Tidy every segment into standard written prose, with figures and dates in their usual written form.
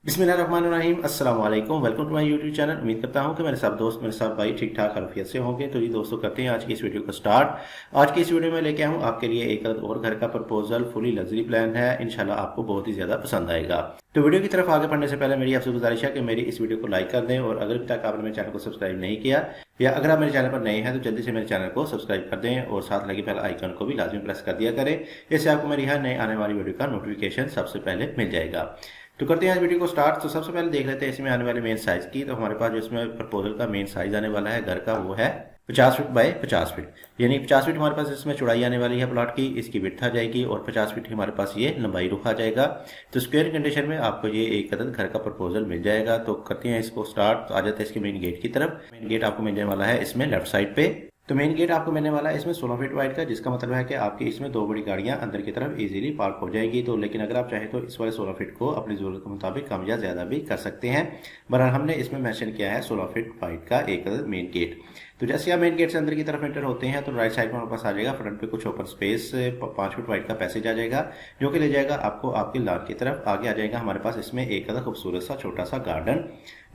बिस्मिल्लाहिर्रहमानिर्रहीम अस्सलाम वालेकुम। Welcome to my YouTube channel. उम्मीद करता हूं कि मेरे सब दोस्त मेरे सब भाई ठीक ठाक खैरियत से होंगे। तो जी दोस्तों, करते हैं आज की इस वीडियो को स्टार्ट। आज की इस वीडियो में लेके आऊँ आपके लिए एक और घर का प्रपोजल फुली लग्जरी प्लान है। इंशाल्लाह आपको बहुत ही ज्यादा पसंद आएगा। तो वीडियो की तरफ आगे बढ़ने से पहले मेरी आपसे गुजारिश है कि मेरी इस वीडियो को लाइक कर दें, और अगर अभी तक आपने मेरे चैनल को सब्सक्राइब नहीं किया या अगर आप मेरे चैनल पर नए हैं तो जल्दी से मेरे चैनल को सब्सक्राइब कर दें और साथ लगे बेल आइकन को भी लाजमी प्रेस कर दिया करें। इससे आपको मेरी हर नई आने वाली वीडियो का नोटिफिकेशन सबसे पहले मिल जाएगा। तो करते हैं आज वीडियो को स्टार्ट। तो सबसे पहले देख लेते हैं इसमें आने वाले मेन साइज की। तो हमारे पास जो इसमें प्रपोजल का मेन साइज आने वाला है घर का, वो है 50 फीट बाय 50 फीट, यानी 50 फीट हमारे पास इसमें चौड़ाई आने वाली है प्लॉट की, इसकी विड्थ आ जाएगी और 50 फीट हमारे पास ये लंबाई रुख आ जाएगा। तो स्क्वायर कंडीशन में आपको ये एक अदद घर का प्रपोजल मिल जाएगा। तो करते हैं इसको स्टार्ट। तो आ जाते हैं इसके मेन गेट की तरफ। मेन गेट आपको मिलने वाला है इसमें लेफ्ट साइड पे। तो मेन गेट आपको मिलने वाला है इसमें 16 फीट वाइड का, जिसका मतलब है कि आपकी इसमें दो बड़ी गाड़ियां अंदर की तरफ इजीली पार्क हो जाएंगी। तो लेकिन अगर आप चाहें तो इस वाले 16 फीट को अपनी जरूरत के मुताबिक कम या ज्यादा भी कर सकते हैं। बहरहाल हमने इसमें मेंशन किया है 16 फीट वाइड का एक मेन गेट। तो जैसे आप मेन गेट से अंदर की तरफ एंटर होते हैं तो राइट साइड में हमारे पास आ जाएगा फ्रंट पे कुछ ओपन स्पेस, 5 फीट वाइड का पैसेज आ जाएगा जो कि ले जाएगा आपको आपकी लॉन की तरफ। आगे आ जाएगा हमारे पास इसमें एक अदा खूबसूरत सा छोटा सा गार्डन।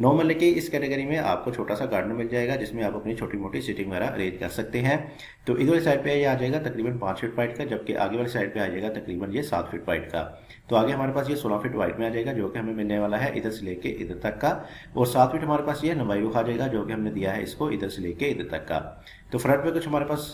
नॉर्मल की इस कैटेगरी में आपको छोटा सा गार्डन मिल जाएगा जिसमें आप अपनी छोटी मोटी सीटिंग वगैरह अरेंज कर सकते हैं। तो इधर वाली साइड पे ये आ जाएगा तकरीबन 5 फीट वाइड का, जबकि आगे वाली साइड पे आ जाएगा तकरीबन ये 7 फीट वाइड का। तो आगे हमारे पास ये 16 फीट वाइड में आ जाएगा जो कि हमें मिलने वाला है इधर से लेके इधर तक का, और 7 फीट हमारे पास ये लंबाई रुख आ जाएगा जो कि हमने दिया है इसको इधर से लेके इधर तक का। तो फ्रंट पे कुछ हमारे पास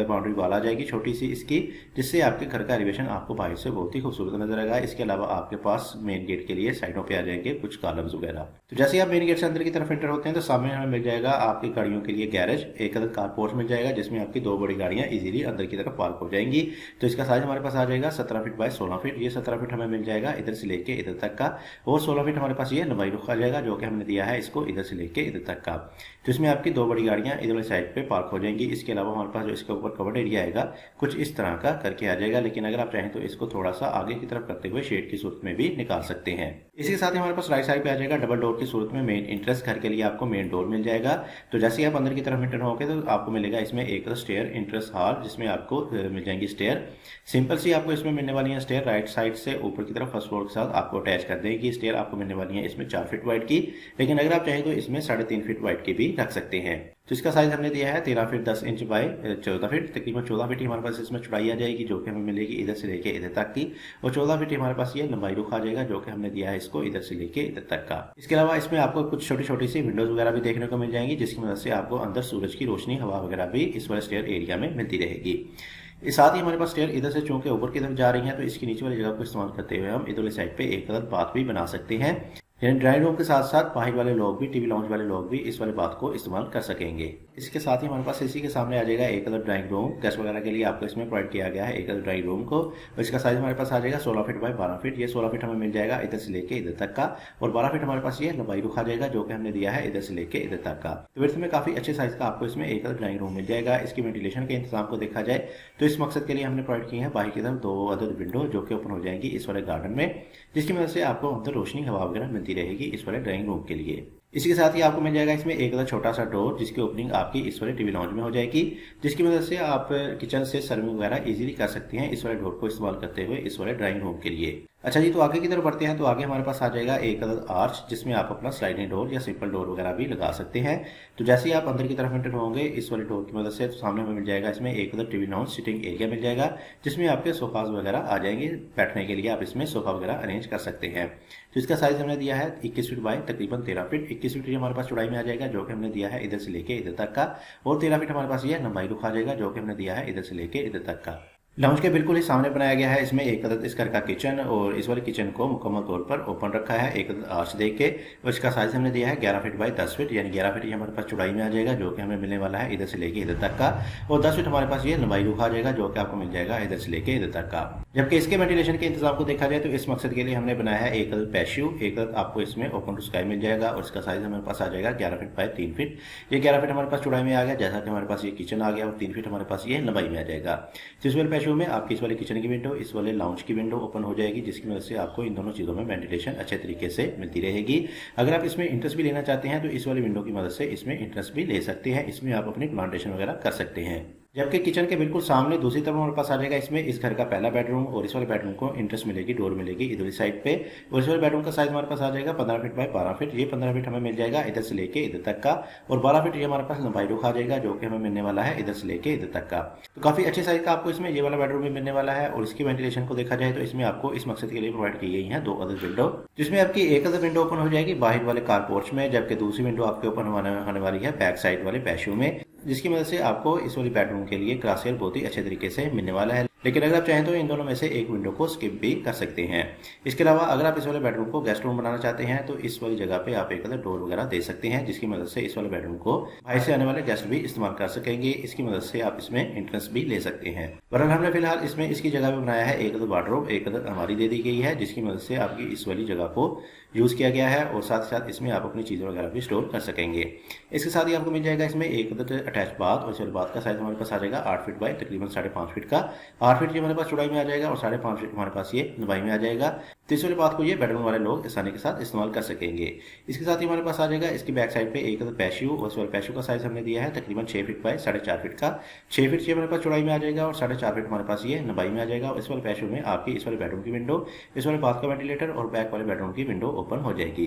बाउंड्री वॉल आ जाएगी छोटी सी इसकी, जिससे आपके घर का एलिवेशन आपको बाहर से बहुत ही खूबसूरत नजर आएगा। इसके अलावा आपके पास मेन गेट के लिए साइडों पे आ जाएंगे कुछ कॉलम्स वगैरह। तो जैसे आप मेन गेट से अंदर की तरफ एंटर होते हैं तो सामने हमें मिल जाएगा आपकी गाड़ियों के लिए गैरेज, एक अलग कारपोर्ट मिल जाएगा जिसमें आपकी दो बड़ी गाड़ियां इजीली अंदर की तरफ पार्क हो जाएंगी। तो इसका साइज हमारे पास आ जाएगा 17 फीट बाय 16 फीट। ये 17 फीट हमें मिल जाएगा इधर से लेके इधर तक का, और 16 फीट हमारे पास ये लंबाई रुख आ जाएगा जो कि हमने दिया है इसको इधर से लेके इधर तक का। तो इसमें आपकी दो बड़ी गाड़ियां इधर वाली साइड पे पार्क हो जाएंगी। इसके अलावा हमारे पास जो इसके ऊपर कवर्ड एरिया आएगा कुछ इस तरह का करके आ जाएगा, लेकिन अगर आप चाहें तो इसको थोड़ा सा आगे की तरफ करते हुए शेड की सूरत में भी निकाल सकते हैं। इसके साथ ही हमारे पास राइट साइड पे आ जाएगा डबल डोर की सूरत में मेन इंट्रेंस, घर के लिए आपको मेन डोर मिल जाएगा। तो जैसे ही आप अंदर की तरफ एंटर होंगे तो आपको मिलेगा इसमें एक स्टेयर इंट्रेंस हॉल, जिसमें आपको मिल जाएंगी स्टेयर। सिंपल सी आपको इसमें मिलने वाली है स्टेयर, राइट साइड से ऊपर की तरफ फर्स्ट फ्लोर के साथ आपको अटैच कर देंगी। स्टेयर आपको मिलने वाली है इसमें 4 फीट वाइड की, लेकिन अगर आप चाहें तो इसमें 3.5 फीट वाइड की भी रख सकते हैं। तो इसका साइज हमने दिया है 13 फीट 10 इंच बाय 14 फीट, तकरीबन 14 फीट ही हमारे पास इसमें चौड़ाई आ जाएगी जो कि हमें मिलेगी इधर से लेके इधर तक की, और 14 फीट हमारे पास ये लंबाई रुख आ जाएगा जो कि हमने दिया है इसको इधर से लेके इधर तक का। इसके अलावा इसमें आपको कुछ छोटी छोटी सी विंडोज वगैरह भी देखने को मिल जाएंगी जिसकी मदद से आपको अंदर सूरज की रोशनी हवा वगैरह भी इस वाले स्टेयर एरिया में मिलती रहेगी। साथ ही हमारे पास स्टेयर इधर से चूंकि ऊपर की तरफ जा रही है तो इसकी नीचे वाली जगह को इस्तेमाल करते हुए हम इधर वाली साइड पे एक अलग बात भी बना सकते हैं, यानी ड्राइंग रूम के साथ साथ बाहर वाले लोग भी, टीवी लाउंज वाले लोग भी इस वाले बात को इस्तेमाल कर सकेंगे। इसके साथ ही हमारे पास इसी के सामने आ जाएगा एक अलग ड्राइंग रूम, गेस्ट वगैरह के लिए आपको इसमें प्रोवाइड किया गया है एक अलग ड्राइंग रूम को, और इसका साइज हमारे पास आ जाएगा 16 फीट बाय 12 फीट। ये 16 फीट हमें मिल जाएगा इधर से लेके इधर तक का, और 12 फीट हमारे पास ये लंबाई रुख आ जाएगा जो कि हमने दिया है इधर से लेके इधर तक का। तो विड्थ में काफी अच्छे साइज का आपको इसमें एक अलग ड्राइंग रूम मिल जाएगा। इसकी वेंटिलेशन के इंतजाम को देखा जाए तो इस मकसद के लिए हमने प्रोवाइड की है बाहर की तरफ दो अदद विंडो जो कि ओपन हो जाएंगी इस वाले गार्डन में, जिसकी वजह से आपको अंदर रोशनी हवा वगैरह मिलती रहेगी इस वाले ड्राइंग रूम के लिए। इसके साथ ही आपको मिल जाएगा इसमें एक छोटा सा डोर जिसकी ओपनिंग आपकी इस वाले टीवी लाउंज में हो जाएगी, जिसकी मदद से आप किचन से सर्विंग वगैरह इजीली कर सकते हैं इस वाले डोर को इस्तेमाल करते हुए इस वाले ड्राइंग रूम के लिए। अच्छा जी, तो आगे की तरफ बढ़ते हैं। तो आगे हमारे पास आ जाएगा एक अदद आर्च जिसमें आप अपना स्लाइडिंग डोर या सिंपल डोर वगैरह भी लगा सकते हैं। तो जैसे ही आप अंदर की तरफ एंटर होंगे इस वाले डोर की मदद से तो सामने हमें मिल जाएगा इसमें एक अदद टीवी लाउंज सिटिंग एरिया मिल जाएगा, जिसमें आपके सोफाज वगैरह आ जाएंगे, बैठने के लिए आप इसमें सोफा वगैरह अरेंज कर सकते हैं। तो इसका साइज हमने दिया है 21 फीट बाय तकरीबन 13 फीट। 21 फीट हमारे पास चौड़ाई में आ जाएगा जो कि हमने दिया है इधर से लेके इधर तक का, और 13 फीट हमारे पास ये लंबाई रुख आ जाएगा जो कि हमने दिया है इधर से लेके इधर तक का। लाउंज के बिल्कुल ही सामने बनाया गया है इसमें एक अदद इस घर का किचन, और इस वाले किचन को मुकम्मल तौर पर ओपन रखा है एक अदद आर्च देख के, और इसका साइज हमने दिया है 11 फीट बाय 10 फीट, यानी 11 फीट हमारे पास चौड़ाई में आ जाएगा जो कि हमें मिलने वाला है इधर से लेके इधर तक का, और 10 फीट हमारे पास ये लंबाई रुख आ जाएगा जो कि आपको मिल जाएगा इधर से लेके इधर तक का। जबकि इसके वेंटिलेशन के इंतजाम को देखा जाए तो इस मकसद के लिए हमने बनाया है एक अदद पैशियो, एक अदद आपको इसमें ओपन टू स्काई मिल जाएगा, और इसका साइज हमारे पास आ जाएगा 11 फीट बाय 3 फीट। ये 11 फीट हमारे पास चौड़ाई में आ गया, जैसा कि हमारे पास ये किचन आ गया, और 3 फीट हमारे पास ये लंबाई में आ जाएगा। इस वाले पैशियो में आपकी इस वाले किचन की विंडो इस वाले लाउंज की विंडो ओपन हो जाएगी, जिसकी वजह से आपको इन दोनों चीजों में वेंटिलेशन अच्छे तरीके से मिलती रहेगी। अगर आप इसमें इंटरेस्ट भी लेना चाहते हैं तो इस वाले विंडो की मदद से इसमें इंटरेस्ट भी ले सकते हैं, इसमें आप अपनी प्लांटेशन वगैरह कर सकते हैं। जबकि किचन के बिल्कुल सामने दूसरी तरफ हमारे पास आ जाएगा इसमें इस घर का पहला बेडरूम, और इस वाले बेडरूम को एंट्रेंस मिलेगी, डोर मिलेगी इधर साइड पे। और इस वाले बेडरूम का साइज हमारे पास आ जाएगा 15 फीट बाय 12 फीट। ये 15 फीट हमें मिल जाएगा इधर से लेके इधर तक का, और 12 फीट ये हमारे पास लंबाई रुख आ जाएगा जो कि हमें मिलने वाला है इधर से लेके इधर तक का। तो काफी अच्छे साइज का आपको इसमें ये वाला बेडरूम भी मिलने वाला है। और इसकी वेंटिलेशन को देखा जाए तो इसमें आपको इस मकसद के लिए प्रोवाइड की गई है 2 अदर विंडो, जिसमें आपकी एक अदर विंडो ओपन हो जाएगी बाहर वाले कार पोर्च में, जबकि दूसरी विंडो आपके ओपन होने वाली है बैक साइड वाले पैशो में, जिसकी मदद से आपको इस वाली बेडरूम के लिए ग्रास एयर बहुत ही अच्छे तरीके से मिलने वाला है। लेकिन अगर आप चाहें तो इन दोनों में से एक विंडो को स्किप भी कर सकते हैं। इसके अलावा अगर आप इस वाले बेडरूम को गेस्ट रूम बनाना चाहते हैं तो इस वाली जगह पे आप एक अदर डोर वगैरह दे सकते हैं, जिसकी मदद से इस वाले बेडरूम को बाहर से आने वाले गेस्ट भी इस्तेमाल कर सकेंगे। इसकी मदद से आप इसमें एंट्रेंस भी ले सकते हैं। बहरहाल हमने फिलहाल इसमें इसकी जगह पे बनाया है एक अदर वार्डरोब, एक अदर अलमारी दे दी गई है, जिसकी मदद से आपकी इस वाली जगह को यूज किया गया है, और साथ ही साथ इसमें आप अपनी चीजें वगैरह भी स्टोर कर सकेंगे। इसके साथ ही आपको मिल जाएगा इसमें एक अदर अटैच बाथ, और इस बाथ का साइज हमारे पास आ जाएगा 8 फीट बाय तकरीबन 5.5 फीट का। 8 फीट ये हमारे पास चौड़ाई में आ जाएगा और 5.5 फीट हमारे पास ये लंबाई में आ जाएगा। तो इस वाले बाथ को ये बेडरूम वाले लोग आसानी के साथ इस्तेमाल कर सकेंगे। इसके साथ ही हमारे पास आ जाएगा इसकी बैक साइड पे एक अदर पैशियो, और इस वाले पैशियो का साइज हमने दिया है तकरीबन 6 फीट बाय 4.5 फीट का। 6 फीट ये हमारे पास चौड़ाई में आ जाएगा और 4.5 फीट हमारे पास ये लंबाई में आ जाएगा। और इस वाले पैशियो में आपकी इस वाले बेडरूम की विंडो, इस वाले बाथ का वेंटिलेटर और बैक वाले बेडरूम की विंडो ओपन हो जाएगी।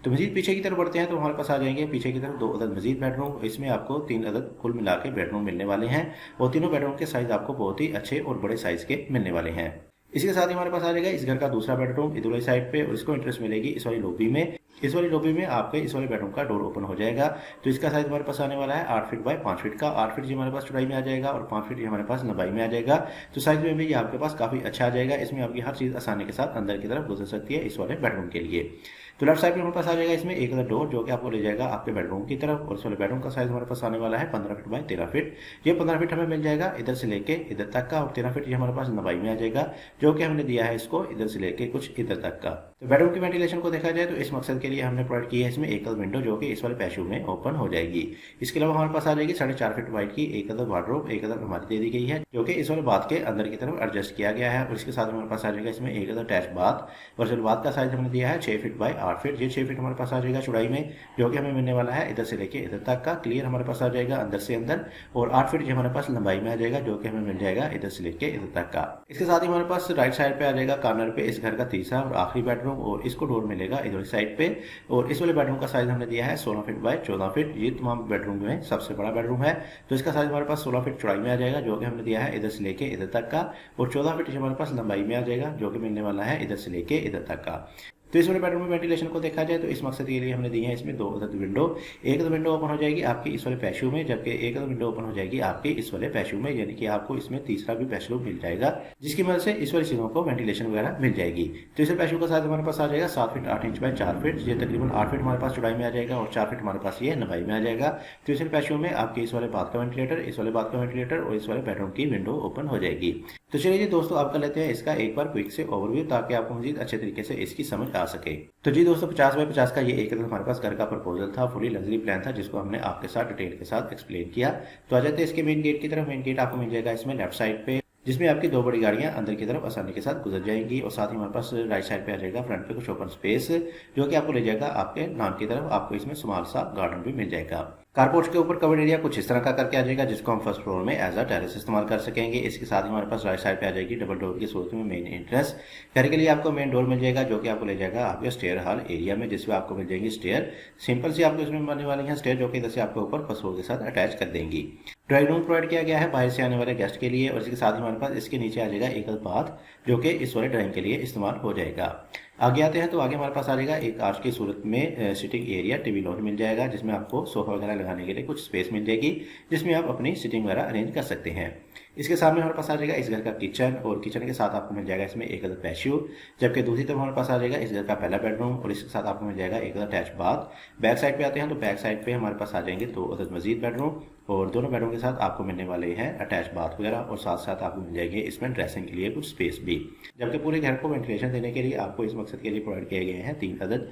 तो मजीद पीछे की तरफ बढ़ते हैं तो हमारे पास आ जाएंगे पीछे की तरफ 2 अदद मजीद बेडरूम। इसमें आपको 3 अदद कुल मिला के बेडरूम मिलने वाले हैं, और तीनों बेडरूम के साइज आपको बहुत ही अच्छे और बड़े साइज के मिलने वाले हैं। इसके साथ ही हमारे पास आ जाएगा इस घर का दूसरा बेडरूम इधर वाली साइड पे, और इसको इंटरेस्ट मिलेगी इस वाली लॉबी में। इस वाली लॉबी में आपके इस वाले बेडरूम का डोर ओपन हो जाएगा। तो इसका साइज हमारे पास आने वाला है 8 फीट बाय 5 फीट का। 8 फीट जी हमारे पास चौड़ाई में आ जाएगा और 5 फीट ये हमारे पास लंबाई में आ जाएगा। तो साइज में भी ये आपके पास काफी अच्छा आ जाएगा। इसमें आपकी हर चीज आसानी के साथ अंदर की तरफ गुजर सकती है इस वाले बेडरूम के लिए। तो लेफ्ट साइड में हमारे पास आ जाएगा इसमें एक अदर डोर जो कि आपको ले जाएगा आपके बेडरूम की तरफ, और इस वाले बेडरूम का साइज हमारे पास आने वाला है 15 फीट बाय 13 फीट। ये 15 फीट हमें मिल जाएगा इधर से लेके इधर तक का, और 13 फीट ये हमारे पास लंबाई में आ जाएगा जो कि हमने दिया है इसको इधर से लेके कुछ इधर तक का। तो बेडरूम की वेंटिलेशन को देखा जाए तो इस मकसद के लिए हमने प्रोवाइड की है इसमें एक अदर विंडो जो कि इस वाले पैशो में ओपन हो जाएगी। इसके अलावा हमारे पास आ जाएगी 4.5 फीट वाइड की एक अदर वार्डरोब, एक अदर अलमारी दे दी गई है जो कि इस वाले बाथ के अंदर की तरफ एडजस्ट किया गया है। और इसके साथ हमारे पास आ जाएगा इसमें एक अदर अटैच बाथ, और इस बाथ का साइज हमने दिया है 6 फीट बाय 8 फीट। ये 6 फीट हमारे पास आ जाएगा चौड़ाई में जो कि हमें मिलने वाला है इधर से लेके इधर तक का। क्लियर हमारे पास आ जाएगा अंदर से अंदर, और 8 फीट ये हमारे पास लंबाई में आ जाएगा जो कि हमें मिल जाएगा इधर से लेके इधर तक का। इसके साथ ही हमारे पास राइट साइड पे आ जाएगा कॉर्नर पे इस घर का तीसरा और आखिरी बेडरूम, और इसको डोर मिलेगा इधर साइड पे। और इस वाले बेडरूम का साइज हमने दिया है 16 फीट बाय 14 फीट। ये तमाम बेडरूम में सबसे बड़ा बेडरूम है। तो इसका साइज हमारे पास 16 फीट चौड़ाई में आ जाएगा जो कि हमने दिया है इधर से लेके इधर तक का, और 14 फीट हमारे पास लंबाई में आ जाएगा जो कि मिलने वाला है इधर से लेके इधर तक का। तो इस वाले बेडरूम में वेंटिलेशन को देखा जाए तो इस मकसद के लिए हमने दी है इसमें 2 अदद विंडो। एक अदद विंडो ओपन हो जाएगी आपकी इस वाले पैशो में, जबकि एक अदद विंडो ओपन हो जाएगी आपकी इस वाले पैशो में, यानी कि आपको इसमें तीसरा भी पैशो मिल जाएगा जिसकी मदद से इस वाली चीजों को वेंटिलेशन वगैरह मिल जाएगी। तो इस पैशो का साइज हमारे पास आ जाएगा 7 फीट 8 इंच बाय 4 फीट। ये तकरीबन 8 फीट हमारे पास चौड़ाई में आ जाएगा और 4 फीट हमारे पास ये लंबाई में आ जाएगा। तो इस पैशो में आपके इस वाले बाथ का वेंटिलेटर, इस वाले बाथ का वेंटिलेटर और इस वाले बेडरूम की विंडो ओपन हो जाएगी। तो चलिए जी दोस्तों, आप कर लेते हैं इसका एक बार क्विक से ओवरव्यू ताकि आपको मजीद अच्छे तरीके से इसकी समझ आ सके। तो जी दोस्तों, 50 बाय 50 का ये एक हमारे पास घर का प्रपोजल था, फुली लग्जरी प्लान था जिसको हमने आपके साथ डिटेल के साथ एक्सप्लेन किया। तो आ जाते हैं इसके मेन गेट की तरफ। मेन गेट आपको मिल जाएगा इसमें लेफ्ट साइड पे, जिसमें आपकी 2 बड़ी गाड़ियां अंदर की तरफ आसानी के साथ गुजर जाएंगी, और साथ ही हमारे पास राइट साइड पे आ जाएगा फ्रंट पे कुछ ओपन स्पेस जो कि आपको ले जाएगा आपके नाम की तरफ। आपको इसमें स्मॉल सा गार्डन भी मिल जाएगा। कारपोर्च के ऊपर कवर्ड एरिया कुछ इस तरह का करके आ जाएगा जिसको हम फर्स्ट फ्लोर में एज अ टेरेस इस्तेमाल कर सकेंगे। इसके साथ ही हमारे पास राइट साइड पे आ जाएगी डबल डोर की सूरत में मेन एंट्रेंस। घर के लिए आपको मेन डोर मिल जाएगा जो कि आपको ले जाएगा आपके स्टेयर हॉल एरिया में, जिसमें आपको मिल जाएंगी स्टेयर। सिंपल सी आपको इसमें बनने वाली है स्टेयर जो कि इधर से आपके ऊपर फर्स्ट फ्लोर के साथ अटैच कर देंगी। ड्राइंग रूम प्रोवाइड किया गया है बाहर से आने वाले गेस्ट के लिए, और इसके साथ ही हमारे पास इसके नीचे आ जाएगा एक बाथ जो कि इस वाले ड्राइंग के लिए इस्तेमाल हो जाएगा। आगे आते हैं तो आगे हमारे पास आ जाएगा एक आर्च की सूरत में सिटिंग एरिया, टीवी लॉन्च मिल जाएगा जिसमें आपको सोफा वगैरह लगाने के लिए कुछ स्पेस मिल जाएगी जिसमें आप अपनी सिटिंग वगैरह अरेंज कर सकते हैं। इसके सामने हमारे पास आ जाएगा इस घर का किचन, और किचन के साथ आपको मिल जाएगा इसमें एक अदर पैशियो, जबकि दूसरी तरफ हमारे पास आ जाएगा इस घर का पहला बेडरूम, और इसके साथ आपको मिल जाएगा एक other attach bath. Back side पे आते हैं तो बैक साइड पे हमारे पास आ जाएंगे 2 अदर मजीद बेडरूम, और दोनों बेडरूम के साथ आपको मिलने वाले हैं अटैच बाथ वगैरह, और साथ साथ आपको मिल जाएंगे इसमें ड्रेसिंग के लिए कुछ स्पेस भी। जबकि पूरे घर को वेंटिलेशन देने के लिए आपको इस मकसद के लिए प्रोवाइड किए गए हैं 3 अदद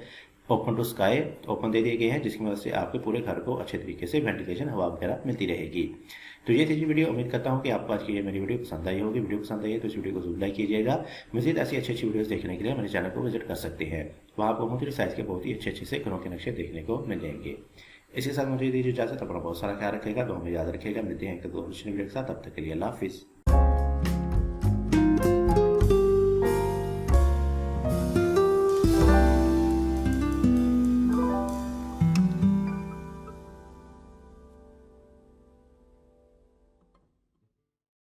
ओपन टू स्काई ओपन दे दिए गए हैं जिसकी मदद से आपके पूरे घर को अच्छे तरीके से वेंटिलेशन हवा वगैरह मिलती रहेगी। तो ये थी वीडियो। उम्मीद करता हूँ कि आपको आज की ये मेरी वीडियो पसंद आई होगी। वीडियो पसंद आई है तो इस वीडियो को जरूर लाइक कीजिएगा। मजीद ऐसी अच्छी वीडियोस देखने के लिए मेरे चैनल को विजिट कर सकते हैं। वहाँ आपको मुख्तलिफ साइज के बहुत ही अच्छे से घरों के नक्शे देखने को मिल जाएंगे। इसके साथ मुझे दीजिए इजाजत, अपना बहुत सारा ख्याल रखेगा, तो हमें याद रखेगा। मिलते हैं एक दो वीडियो के साथ, तब तक के लिए अल्लाह हाफिज़।